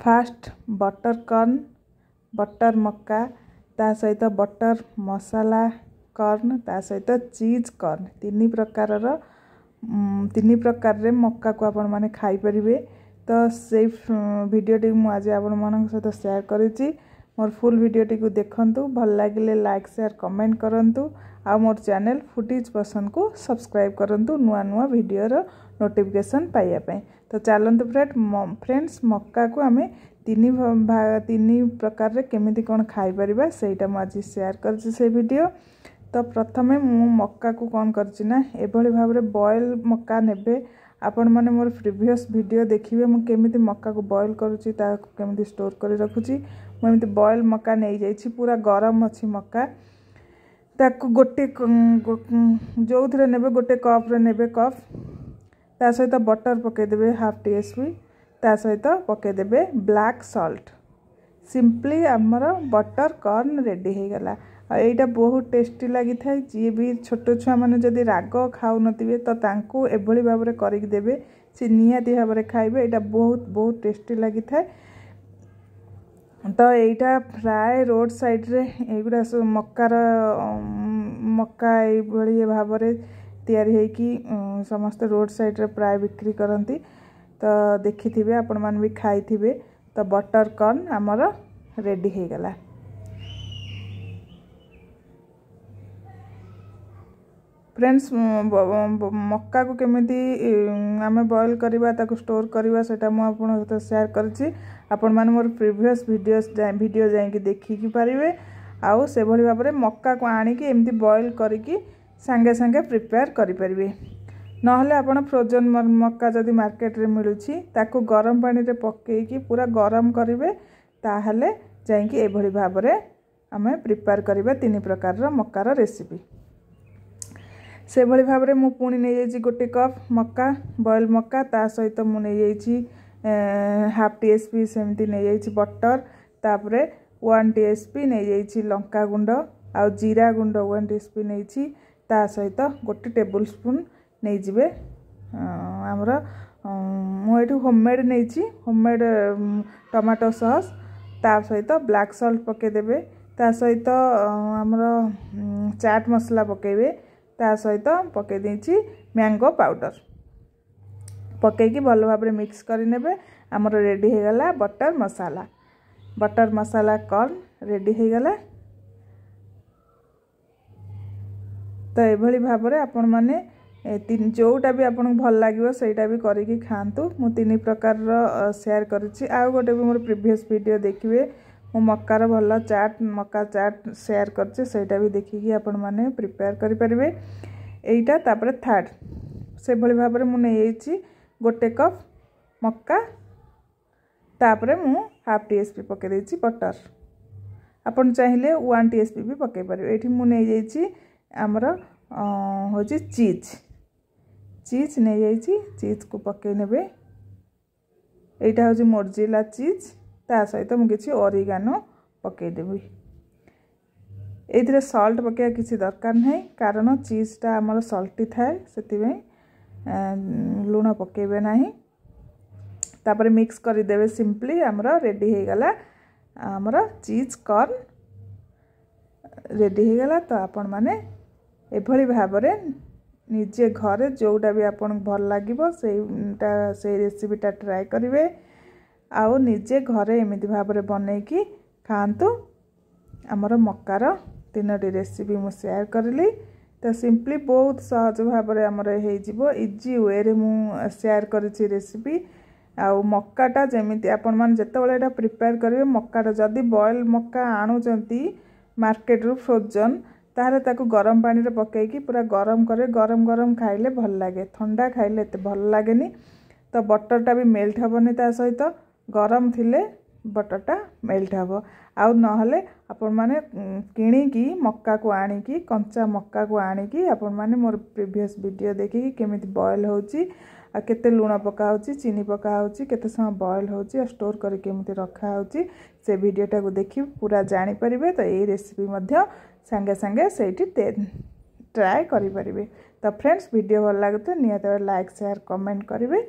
Fast butter corn butter मक्का ता सहित butter मसाला corn ता सहित चीज कॉर्न तीन प्रकार रे मक्का को आपण माने खाई परिबे। तो से वीडियोटी मुझे आपण मान सहित शेयर करिछि। मोर फुल वीडियोटी को देखंतु भल लागिले लाइक शेयर कमेंट करंतु आ मोर चैनल फुटीज पसंद को सब्सक्राइब करंतु नुआ नुआ वीडियो रो नोटिफिकेशन पाइया पे। तो चलंतु फ्रेंड्स मक्का को आमे तीन प्रकार रे केमिति कोन खाई परिबा सेटा मु आज शेयर करछि से वीडियो। तो प्रथमे मु मक्का को कोन करछि ना एभली भाबरे बॉयल मक्का नेबे। आपण माने मोर प्रीवियस वीडियो देखिबे मु केमिति मक्का को बॉयल करूछि ता केमिति स्टोर करि रखुछि। मु एमिति बॉयल मक्का नै जाइछि पूरा गरम अछि मक्का ताकू गोटे जो थरे नेबे गोटे कप रे नेबे कप ता सहित बटर पके देबे हाफ टीस्पून ता सहित पके देबे ब्लैक सॉल्ट। सिंपली हमर बटर कॉर्न रेडी हे गला। एटा बहुत टेस्टी लगी था। जी भी छोट छुआ मैंने जदि राग खाऊ नथिबे तो तांको एभली भाबरे करिक देबे से नियाती भाबरे खाइबे। एटा बहुत बहुत टेस्टी लगी था। तो एटा फ्राए रोड साइड रे एगुडा सब मक्का एभली भाबरे तैयारी है कि समस्त रोड साइड रे प्राय बिक्री करंती। तो देखिथिबे आपण मान भी खाइथिबे। तो बटर कॉर्न हमर रेडी हे गला। फ्रेंड्स मक्का को केमिति आमे बॉयल करबा ताको स्टोर करबा सेटा मु आपन सहित शेयर करछि। आपण माने मोर प्रीवियस वीडियो जाई कि देखि कि परिबे। आउ से भली भाबरे मक्का को आनी कि एमिति बॉयल करिकि संगे संगे प्रिपेयर करि परिबे। नहले आपण फ्रोजन मक्का जदि मार्केट रे मिलुछि ताको गरम पानी रे पक्के कि पूरा गरम करिवे ताहले जाई कि एभली भाबरे आमे प्रिपेयर करिबा तीन प्रकार रो मक्का रो रेसिपी। से भली भाबरे मु पुणी नै जाइछि गोटे कप मक्का बॉयल मक्का ता सहित मु नै जाइछि हाफ टीस्पून सेमती नै जाइछि बटर तापरे 1 टीस्पून नै जाइछि लंका गुंड आ जीरा गुंड 1 टीस्पून नैछि ता सहित गोटे टेबल स्पून नै जिवे हमर मु एठु होममेड नैछि होममेड टमाटो सॉस ता सहित ब्लैक सॉल्ट पके देबे ता सहित हमर चाट मसाला पकेबे ता सहित पके देछि मैंगो पाउडर पके कि भल भाबरे मिक्स करि नेबे। हमर रेडी हे गला बटर मसाला कॉर्न रेडी हे गला। तो एभली भाबरे आपण माने जोटा भी आपन भल लागिवो सेटा भी करिकि खांतु। मु तीन प्रकार रो शेयर करछि। आ गोटे भी मोर प्रीवियस वीडियो देखिबे मु मक्कार भल मक्का चाट शेयर करछि सेटा भी देखिकि आपण माने प्रिपेयर करि परिबे। एइटा तापरे थर्ड से भली भाबरे मु नै एछि गोटे कप मक्का तापरे मु हाफ टीस्पून पके देछि बटर। आपण चाहिले 1 टीस्पून भी पके परिबे। एठी मु नै एछि हमर होछि चीज नै एछि चीज को पके नेबे। एइटा होछि मोरजिला चीज ता सहित मु किछि ओरिगानो पके देबी। एथिरे सॉल्ट पके किछि दरकार नै कारण चीज ता हमर सॉल्टी थाए सेति में लूण पकेबे नाही। तापर मिक्स करि देबे सिंपली हमर रेडी हे गला हमर चीज कॉर्न रेडी हे गला। तो आपण माने एभली भाबरे निजे घरे जोटा भी आपन भल लागिबो से रेसिपीटा ट्राई करिवे आउ निजे घरे एमिति भाबरे बनै कि खांतु। हमर मक्कार तीनोटी रेसिपी मु शेयर करली। तो सिंपली बहुत सहज भाबरे हमर हे जिवो इजी वे रे मु शेयर करछि रेसिपी। आउ मक्काटा जेमिति आपन मान जेतेबेले एटा प्रिपेयर करिवे मक्काटा जदी बॉयल मक्का आनु जंती मार्केट रू फ्रोजन तारे ताकू गरम पानी रे पके कि पूरा गरम करे गरम खाइले भल लागे ठंडा खाइले एते भल लागेनी। तो बटरटा भी मेल्ट हबनी ता सहित गरम थिले बटरटा मेल्ट हबो। आउ नहले आपण माने किणी की मक्का को आनी की कंचा मक्का को आनी की आपण माने मोर प्रीवियस वीडियो देखि केमिति बॉयल होची आ केते लूण पका होची चीनी पका होची केते समय बॉयल होची आ स्टोर करी केमिति रखा होची से वीडियोटा को देखि पूरा जानि परिबे। तो ए रेसिपी मध्य संगे संगे सेठी ट्राई करि परिबे। तो फ्रेंड्स वीडियो भल लागत नियत लाइक शेयर कमेंट करिवे।